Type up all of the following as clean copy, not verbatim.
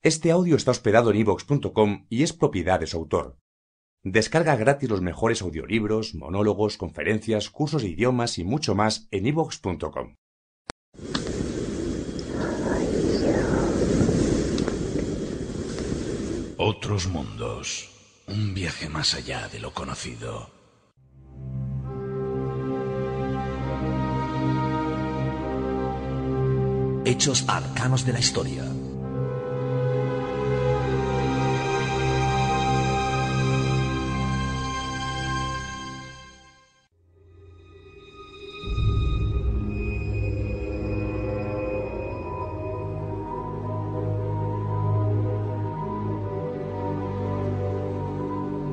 Este audio está hospedado en iVoox.com y es propiedad de su autor. Descarga gratis los mejores audiolibros, monólogos, conferencias, cursos de idiomas y mucho más en iVoox.com. Otros mundos. Un viaje más allá de lo conocido. Hechos arcanos de la historia.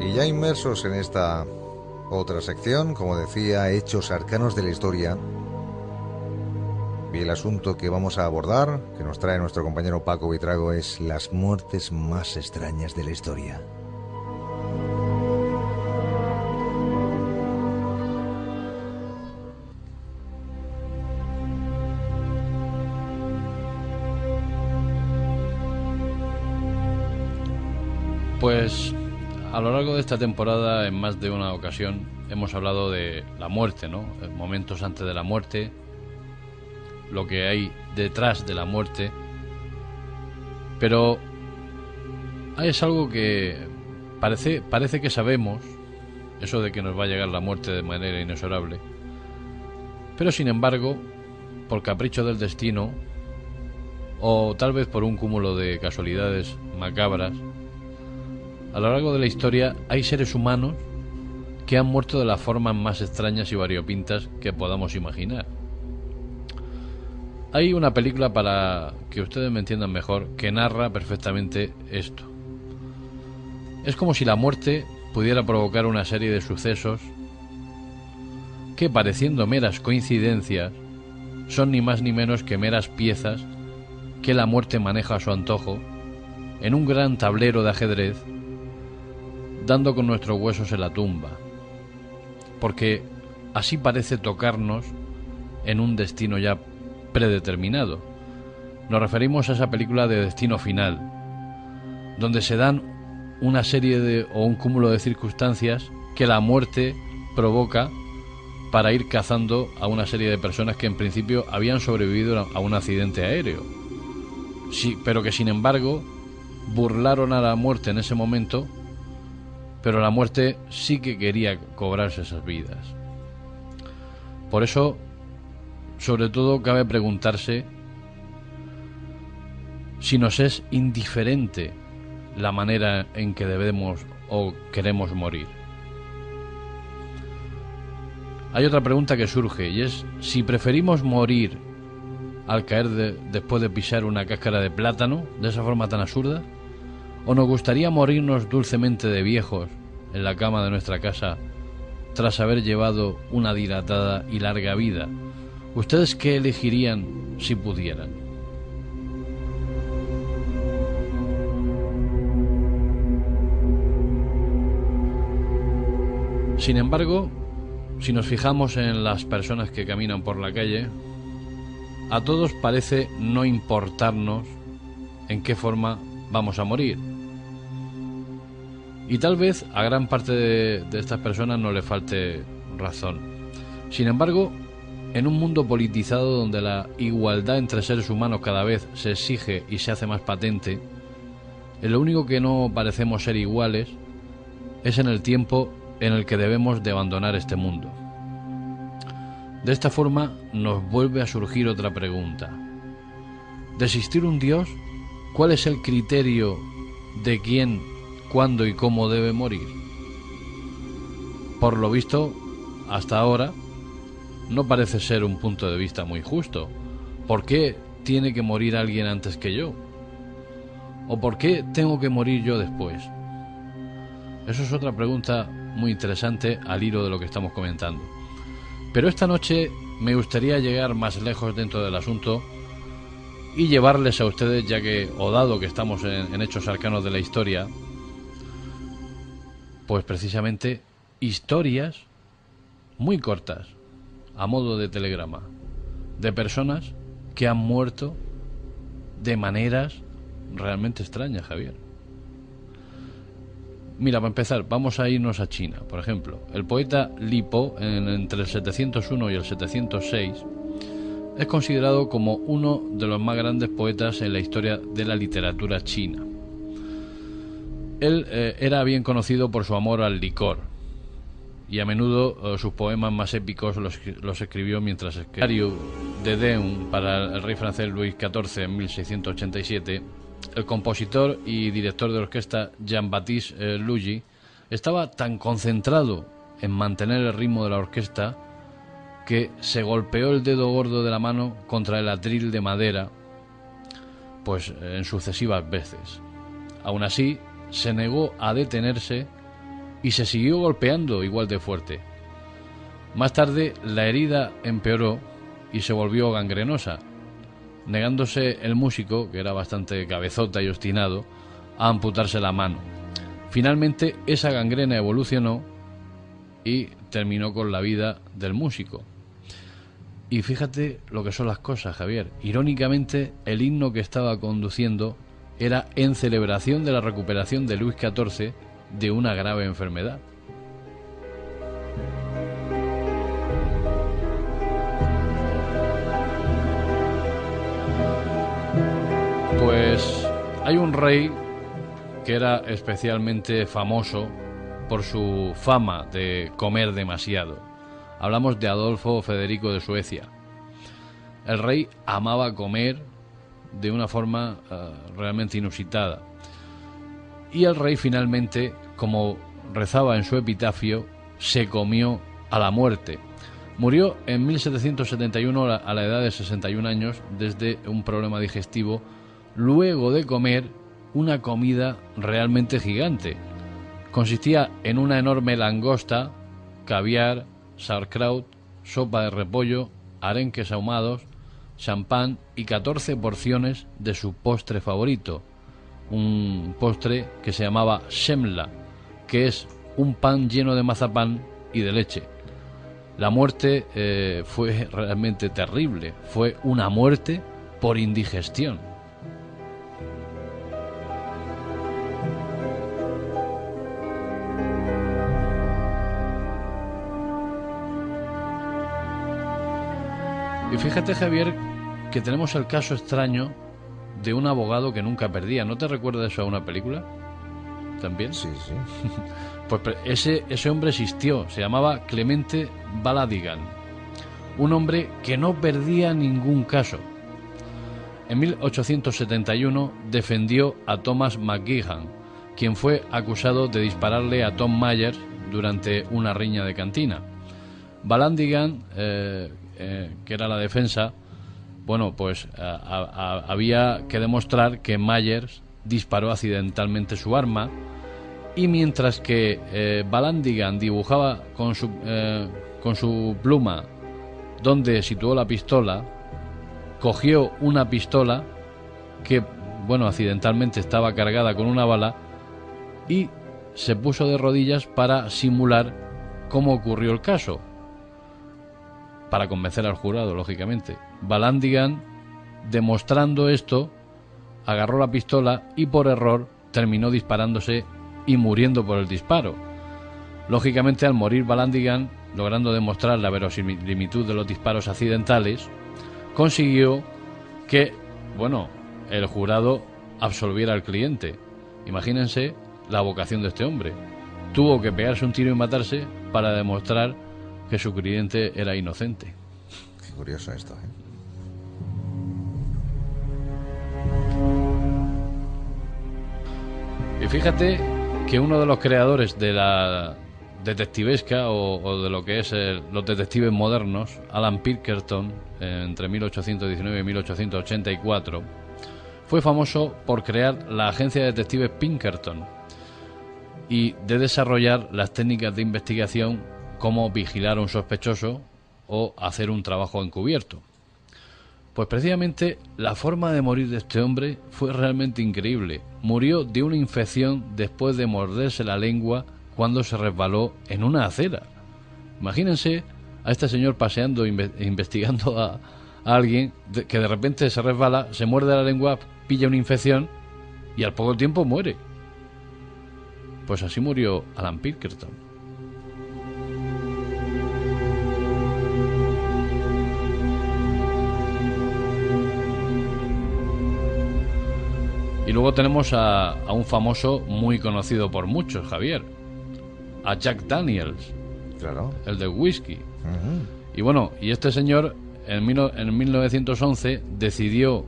Y ya inmersos en esta otra sección, como decía, Hechos arcanos de la historia, y el asunto que vamos a abordar, que nos trae nuestro compañero Paco Vitrago, es las muertes más extrañas de la historia. Pues a lo largo de esta temporada, en más de una ocasión, hemos hablado de la muerte, ¿no? Momentos antes de la muerte, lo que hay detrás de la muerte. Pero es algo que parece que sabemos, eso de que nos va a llegar la muerte de manera inexorable. Pero sin embargo, por capricho del destino, o tal vez por un cúmulo de casualidades macabras, a lo largo de la historia hay seres humanos que han muerto de las formas más extrañas y variopintas que podamos imaginar. Hay una película, para que ustedes me entiendan mejor, que narra perfectamente esto. Es como si la muerte pudiera provocar una serie de sucesos que, pareciendo meras coincidencias, son ni más ni menos que meras piezas que la muerte maneja a su antojo en un gran tablero de ajedrez, dando con nuestros huesos en la tumba, porque así parece tocarnos en un destino ya predeterminado. Nos referimos a esa película de Destino Final, donde se dan una serie o un cúmulo de circunstancias que la muerte provoca para ir cazando a una serie de personas que en principio habían sobrevivido a un accidente aéreo, sí, pero que sin embargo burlaron a la muerte en ese momento. Pero la muerte sí que quería cobrarse esas vidas. Por eso, sobre todo, cabe preguntarse si nos es indiferente la manera en que debemos o queremos morir. Hay otra pregunta que surge, y es si preferimos morir al caer después de pisar una cáscara de plátano, de esa forma tan absurda, ¿o nos gustaría morirnos dulcemente de viejos en la cama de nuestra casa tras haber llevado una dilatada y larga vida? ¿Ustedes qué elegirían si pudieran? Sin embargo, si nos fijamos en las personas que caminan por la calle, a todos parece no importarnos en qué forma vamos a morir. Y tal vez a gran parte de estas personas no le falte razón. Sin embargo, en un mundo politizado donde la igualdad entre seres humanos cada vez se exige y se hace más patente, en lo único que no parecemos ser iguales es en el tiempo en el que debemos de abandonar este mundo. De esta forma nos vuelve a surgir otra pregunta. ¿De existir un Dios? ¿Cuál es el criterio de quién, cuándo y cómo debe morir? Por lo visto, hasta ahora, no parece ser un punto de vista muy justo. ¿Por qué tiene que morir alguien antes que yo? ¿O por qué tengo que morir yo después? Eso es otra pregunta muy interesante al hilo de lo que estamos comentando. Pero esta noche me gustaría llegar más lejos dentro del asunto y llevarles a ustedes, ya que, o dado que estamos en hechos arcanos de la historia, pues precisamente historias muy cortas, a modo de telegrama, de personas que han muerto de maneras realmente extrañas, Javier. Mira, para empezar, vamos a irnos a China. Por ejemplo, el poeta Li Po, entre el 701 y el 706, es considerado como uno de los más grandes poetas en la historia de la literatura china. Él era bien conocido por su amor al licor, y a menudo sus poemas más épicos los escribió mientras escribía el Diario de Deun para el rey francés Luis XIV en 1687. El compositor y director de orquesta Jean-Baptiste Lully estaba tan concentrado en mantener el ritmo de la orquesta que se golpeó el dedo gordo de la mano contra el atril de madera, pues en sucesivas veces. Aún así, se negó a detenerse y se siguió golpeando igual de fuerte. Más tarde, la herida empeoró y se volvió gangrenosa, negándose el músico, que era bastante cabezota y obstinado, a amputarse la mano. Finalmente, esa gangrena evolucionó y terminó con la vida del músico. Y fíjate lo que son las cosas, Javier. Irónicamente, el himno que estaba conduciendo era en celebración de la recuperación de Luis XIV de una grave enfermedad. Pues hay un rey que era especialmente famoso por su fama de comer demasiado. Hablamos de Adolfo Federico de Suecia. El rey amaba comer de una forma realmente inusitada. Y el rey finalmente, como rezaba en su epitafio, se comió a la muerte. Murió en 1771 a la edad de 61 años desde un problema digestivo, luego de comer una comida realmente gigante. Consistía en una enorme langosta, caviar, sauerkraut, sopa de repollo, arenques ahumados, champán y 14 porciones de su postre favorito, un postre que se llamaba Semla, que es un pan lleno de mazapán y de leche. La muerte fue realmente terrible, fue una muerte por indigestión. Y fíjate, Javier, que tenemos el caso extraño de un abogado que nunca perdía. ¿No te recuerdas eso a una película? ¿También? Sí, sí. Pues ese hombre existió, se llamaba Clemente Valadigan, un hombre que no perdía ningún caso. En 1871 defendió a Thomas McGeehan, quien fue acusado de dispararle a Tom Myers durante una riña de cantina. Valadigan, que era la defensa, bueno, pues había que demostrar que Myers disparó accidentalmente su arma, y mientras que Valadigan dibujaba con su pluma donde situó la pistola, cogió una pistola que, bueno, accidentalmente estaba cargada con una bala y se puso de rodillas para simular cómo ocurrió el caso, para convencer al jurado, lógicamente. Valadigan, demostrando esto, agarró la pistola y por error terminó disparándose y muriendo por el disparo. Lógicamente, al morir Valadigan, logrando demostrar la verosimilitud de los disparos accidentales, consiguió que, bueno, el jurado absolviera al cliente. Imagínense la vocación de este hombre. Tuvo que pegarse un tiro y matarse para demostrar que su cliente era inocente. Qué curioso esto, ¿eh? Y fíjate que uno de los creadores de la detectivesca o de lo que es los detectives modernos, Alan Pinkerton, entre 1819 y 1884, fue famoso por crear la agencia de detectives Pinkerton y de desarrollar las técnicas de investigación como vigilar a un sospechoso o hacer un trabajo encubierto. Pues precisamente la forma de morir de este hombre fue realmente increíble. Murió de una infección después de morderse la lengua cuando se resbaló en una acera. Imagínense a este señor paseando, investigando a alguien que de repente se resbala, se muerde la lengua, pilla una infección y al poco tiempo muere. Pues así murió Alan Pinkerton. Y luego tenemos a un famoso muy conocido por muchos, Javier, a Jack Daniels, Claro. el de whisky. Ujú. Y bueno, y este señor en 1911 decidió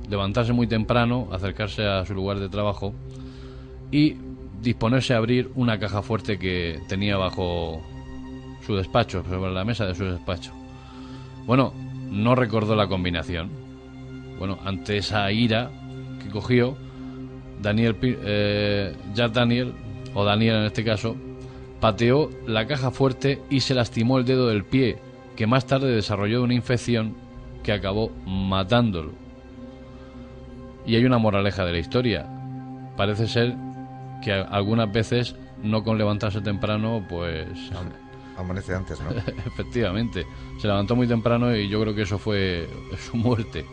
levantarse muy temprano, acercarse a su lugar de trabajo y disponerse a abrir una caja fuerte que tenía bajo su despacho, sobre la mesa de su despacho. Bueno, no recordó la combinación. Bueno, ante esa ira que cogió, Jack Daniel, o Daniel en este caso, pateó la caja fuerte y se lastimó el dedo del pie, que más tarde desarrolló una infección que acabó matándolo. Y hay una moraleja de la historia. Parece ser que algunas veces, no con levantarse temprano, pues Amanece antes, ¿no? efectivamente, se levantó muy temprano y yo creo que eso fue su muerte.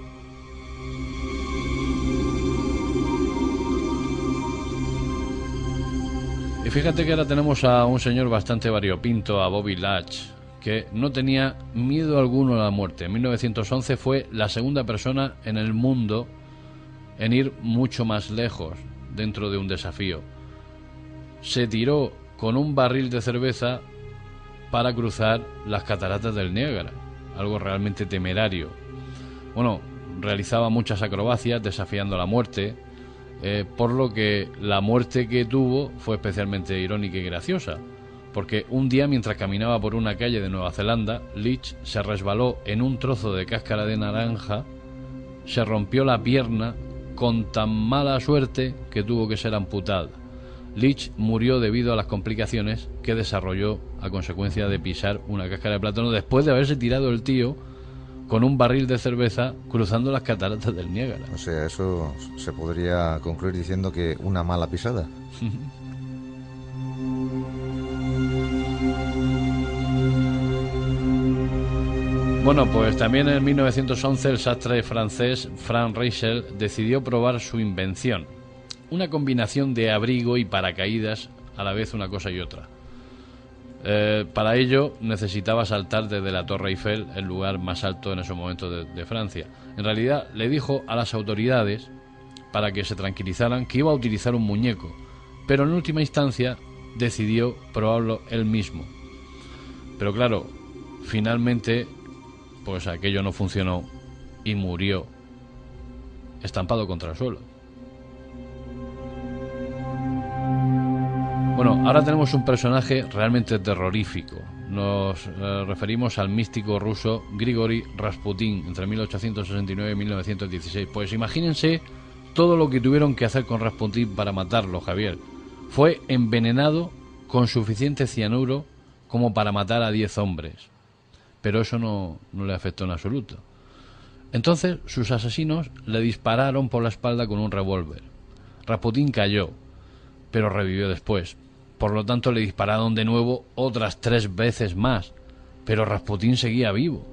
Y fíjate que ahora tenemos a un señor bastante variopinto, a Bobby Latch, que no tenía miedo alguno a la muerte. En 1911 fue la segunda persona en el mundo en ir mucho más lejos dentro de un desafío. Se tiró con un barril de cerveza para cruzar las cataratas del Niágara, algo realmente temerario. Bueno, realizaba muchas acrobacias desafiando la muerte, por lo que la muerte que tuvo fue especialmente irónica y graciosa, porque un día, mientras caminaba por una calle de Nueva Zelanda, Leach se resbaló en un trozo de cáscara de naranja, se rompió la pierna con tan mala suerte que tuvo que ser amputada. Leach murió debido a las complicaciones que desarrolló a consecuencia de pisar una cáscara de plátano después de haberse tirado el tío con un barril de cerveza cruzando las cataratas del Niágara. O sea, eso se podría concluir diciendo que una mala pisada. Bueno, pues también en 1911 el sastre francés Frank Reichel decidió probar su invención, una combinación de abrigo y paracaídas, a la vez una cosa y otra. Para ello necesitaba saltar desde la Torre Eiffel, el lugar más alto en ese momento de Francia. En realidad le dijo a las autoridades, para que se tranquilizaran, que iba a utilizar un muñeco, pero en última instancia decidió probarlo él mismo. Pero claro, finalmente pues aquello no funcionó y murió estampado contra el suelo. Bueno, ahora tenemos un personaje realmente terrorífico. Nos referimos al místico ruso Grigori Rasputin, entre 1869 y 1916. Pues imagínense todo lo que tuvieron que hacer con Rasputin para matarlo, Javier. Fue envenenado con suficiente cianuro como para matar a 10 hombres. Pero eso no le afectó en absoluto. Entonces sus asesinos le dispararon por la espalda con un revólver. Rasputin cayó, pero revivió después. Por lo tanto le dispararon de nuevo otras 3 veces más, pero Rasputin seguía vivo.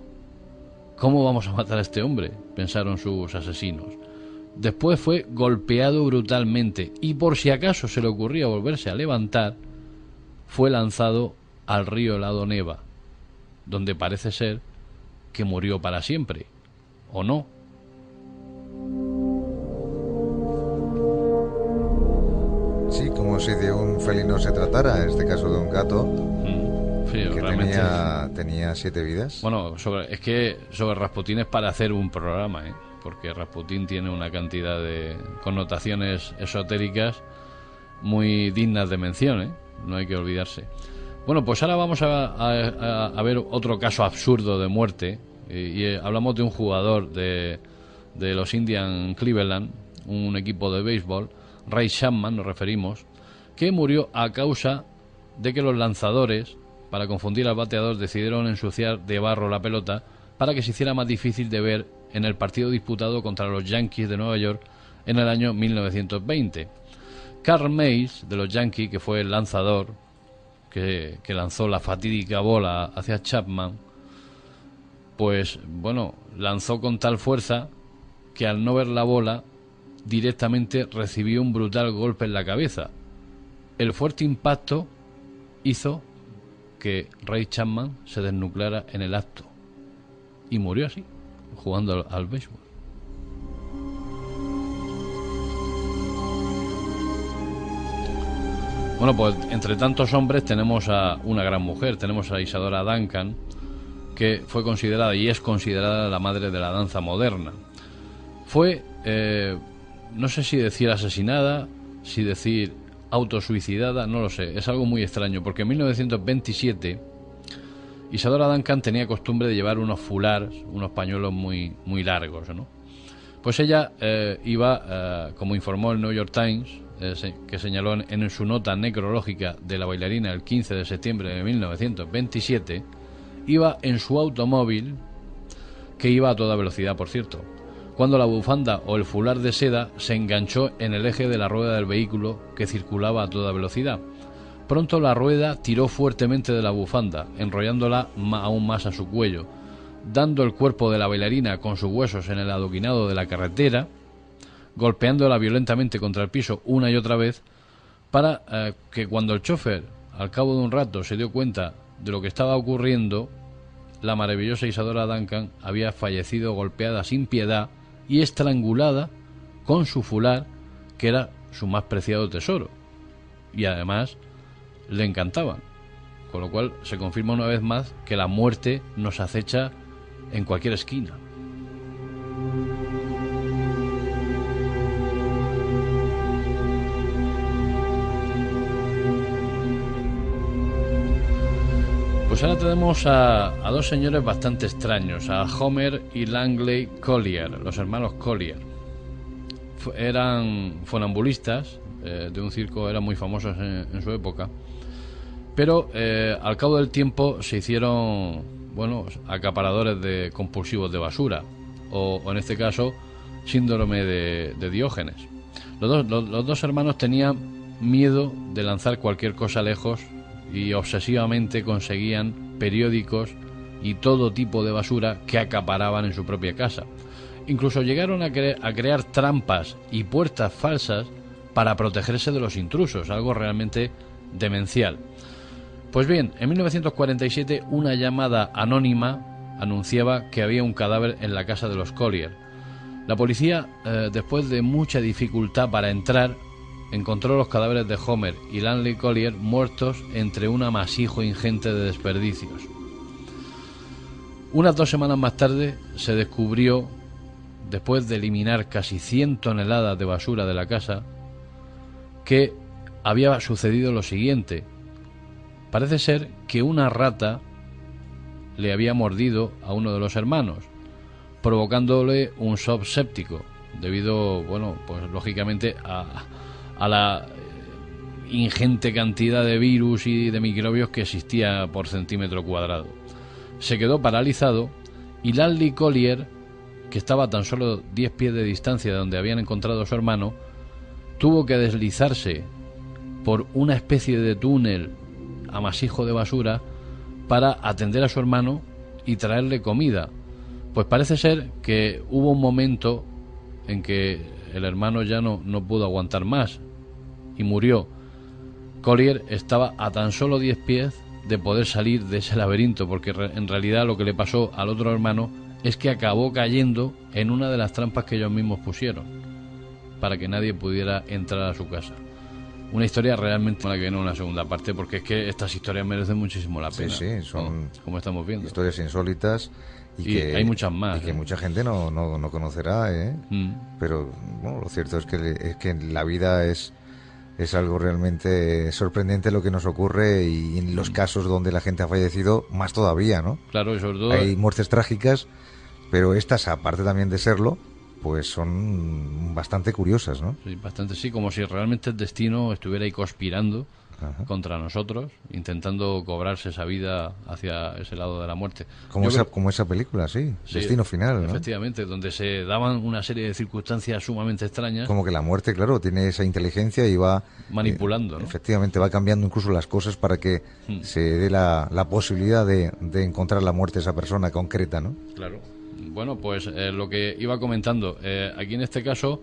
¿Cómo vamos a matar a este hombre?, pensaron sus asesinos. Después fue golpeado brutalmente y, por si acaso se le ocurría volverse a levantar, fue lanzado al río helado Neva, donde parece ser que murió para siempre, ¿o no? Sí, como si de un felino se tratara, en este caso de un gato, Sí, que realmente. tenía 7 vidas. Bueno, es que sobre Rasputin es para hacer un programa, porque Rasputin tiene una cantidad de connotaciones esotéricas muy dignas de mención, no hay que olvidarse. Bueno, pues ahora vamos a ver otro caso absurdo de muerte, y hablamos de un jugador de los Indians Cleveland, un equipo de béisbol, Ray Chapman nos referimos, que murió a causa de que los lanzadores, para confundir al bateador, decidieron ensuciar de barro la pelota para que se hiciera más difícil de ver en el partido disputado contra los Yankees de Nueva York en el año 1920. Carl Mays, de los Yankees, que fue el lanzador que lanzó la fatídica bola hacia Chapman, pues bueno, lanzó con tal fuerza que al no ver la bola directamente recibió un brutal golpe en la cabeza. El fuerte impacto hizo que Ray Chapman se desnucleara en el acto y murió así, jugando al béisbol. Bueno, pues entre tantos hombres tenemos a una gran mujer, tenemos a Isadora Duncan, que fue considerada y es considerada la madre de la danza moderna. Fue, no sé si decir asesinada, si decir autosuicidada, no lo sé, es algo muy extraño, porque en 1927 Isadora Duncan tenía costumbre de llevar unos fulares, unos pañuelos muy, muy largos, ¿no? Pues ella iba, como informó el New York Times, que señaló en su nota necrológica de la bailarina el 15 de septiembre de 1927, iba en su automóvil, que iba a toda velocidad, por cierto, cuando la bufanda o el fular de seda se enganchó en el eje de la rueda del vehículo que circulaba a toda velocidad. Pronto la rueda tiró fuertemente de la bufanda, enrollándola aún más a su cuello, dando el cuerpo de la bailarina con sus huesos en el adoquinado de la carretera, golpeándola violentamente contra el piso una y otra vez, para que cuando el chofer, al cabo de un rato, se dio cuenta de lo que estaba ocurriendo, la maravillosa Isadora Duncan había fallecido golpeada sin piedad y estrangulada con su fular, que era su más preciado tesoro, y además le encantaban, con lo cual se confirma una vez más que la muerte nos acecha en cualquier esquina. Pues ahora tenemos a dos señores bastante extraños, a Homer y Langley Collier, los hermanos Collier. Eran funambulistas de un circo, eran muy famosos en su época, pero al cabo del tiempo se hicieron, bueno, acaparadores de compulsivos de basura, o en este caso, síndrome de Diógenes. Los dos hermanos tenían miedo de lanzar cualquier cosa lejos y obsesivamente conseguían periódicos y todo tipo de basura que acaparaban en su propia casa. Incluso llegaron a crear trampas y puertas falsas para protegerse de los intrusos, algo realmente demencial. Pues bien, en 1947 una llamada anónima anunciaba que había un cadáver en la casa de los Collier. La policía, después de mucha dificultad para entrar, encontró los cadáveres de Homer y Langley Collier muertos entre un amasijo ingente de desperdicios. Unas 2 semanas más tarde se descubrió, después de eliminar casi 100 toneladas de basura de la casa, que había sucedido lo siguiente. Parece ser que una rata le había mordido a uno de los hermanos, provocándole un shock séptico, debido, bueno, pues lógicamente a la ingente cantidad de virus y de microbios que existía por centímetro cuadrado. Se quedó paralizado y Langley Collier, que estaba a tan solo 10 pies de distancia de donde habían encontrado a su hermano, tuvo que deslizarse por una especie de túnel amasijo de basura para atender a su hermano y traerle comida. Pues parece ser que hubo un momento en que el hermano ya no pudo aguantar más y murió. Collier estaba a tan solo 10 pies de poder salir de ese laberinto, porque en realidad lo que le pasó al otro hermano es que acabó cayendo en una de las trampas que ellos mismos pusieron para que nadie pudiera entrar a su casa. Una historia realmente mala que viene en una segunda parte, porque es que estas historias merecen muchísimo la pena. Sí, sí, son como estamos viendo. Historias insólitas y que hay muchas más. Y que mucha gente no conocerá, ¿eh? Pero bueno, lo cierto es que la vida es algo realmente sorprendente lo que nos ocurre, y en los casos donde la gente ha fallecido, más todavía, ¿no? Claro, y sobre todo hay muertes trágicas, pero estas, aparte también de serlo, pues son bastante curiosas, ¿no? Sí, bastante, sí, como si realmente el destino estuviera ahí conspirando contra nosotros, intentando cobrarse esa vida hacia ese lado de la muerte. Como esa película, sí, Destino Final, ¿no? Efectivamente, donde se daban una serie de circunstancias sumamente extrañas. Como que la muerte, claro, tiene esa inteligencia y va manipulando, ¿no? Efectivamente, va cambiando incluso las cosas para que se dé la posibilidad de encontrar la muerte de esa persona concreta, ¿no? Claro. Bueno, pues lo que iba comentando, aquí en este caso,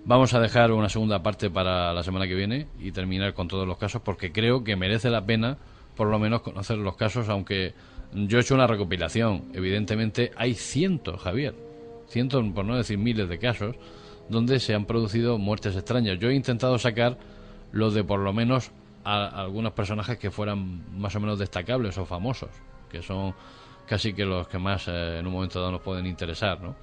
Vamos a dejar una segunda parte para la semana que viene y terminar con todos los casos, porque creo que merece la pena por lo menos conocer los casos, aunque yo he hecho una recopilación. Evidentemente hay cientos, Javier, cientos, por no decir miles de casos donde se han producido muertes extrañas. Yo he intentado sacar los de por lo menos a algunos personajes que fueran más o menos destacables o famosos, que son casi que los que más en un momento dado nos pueden interesar, ¿no?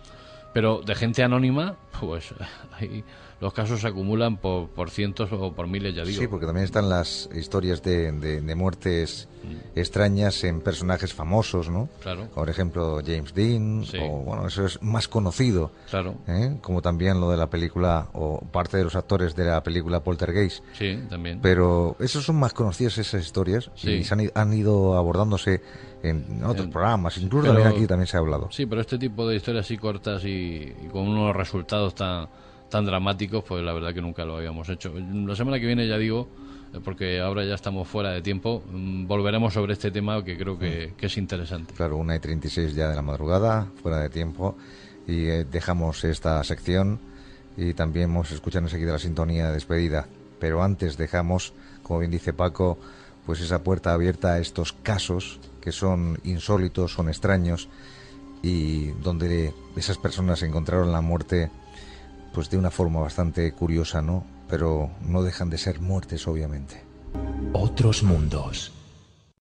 Pero de gente anónima, pues ahí los casos se acumulan por cientos o por miles, ya digo. Sí, porque también están las historias de muertes extrañas en personajes famosos, ¿no? Claro. Por ejemplo, James Dean, Sí. o bueno, eso es más conocido. Claro. Como también lo de la película, o parte de los actores de la película Poltergeist. Sí, también. Pero esos son más conocidas, esas historias, Sí. y han ido abordándose en otros programas, incluso Pero- también aquí también se ha hablado. Sí, pero este tipo de historias así cortas y con unos resultados tan dramáticos, pues la verdad que nunca lo habíamos hecho. La semana que viene, ya digo, porque ahora ya estamos fuera de tiempo, volveremos sobre este tema que creo que es interesante. Claro, 1:36 ya de la madrugada, fuera de tiempo, y dejamos esta sección y también vamos a escuchar enseguida la sintonía de despedida. Pero antes dejamos, como bien dice Paco, pues esa puerta abierta a estos casos que son insólitos, son extraños, y donde esas personas encontraron la muerte pues de una forma bastante curiosa, ¿no? Pero no dejan de ser muertes, obviamente. Otros mundos.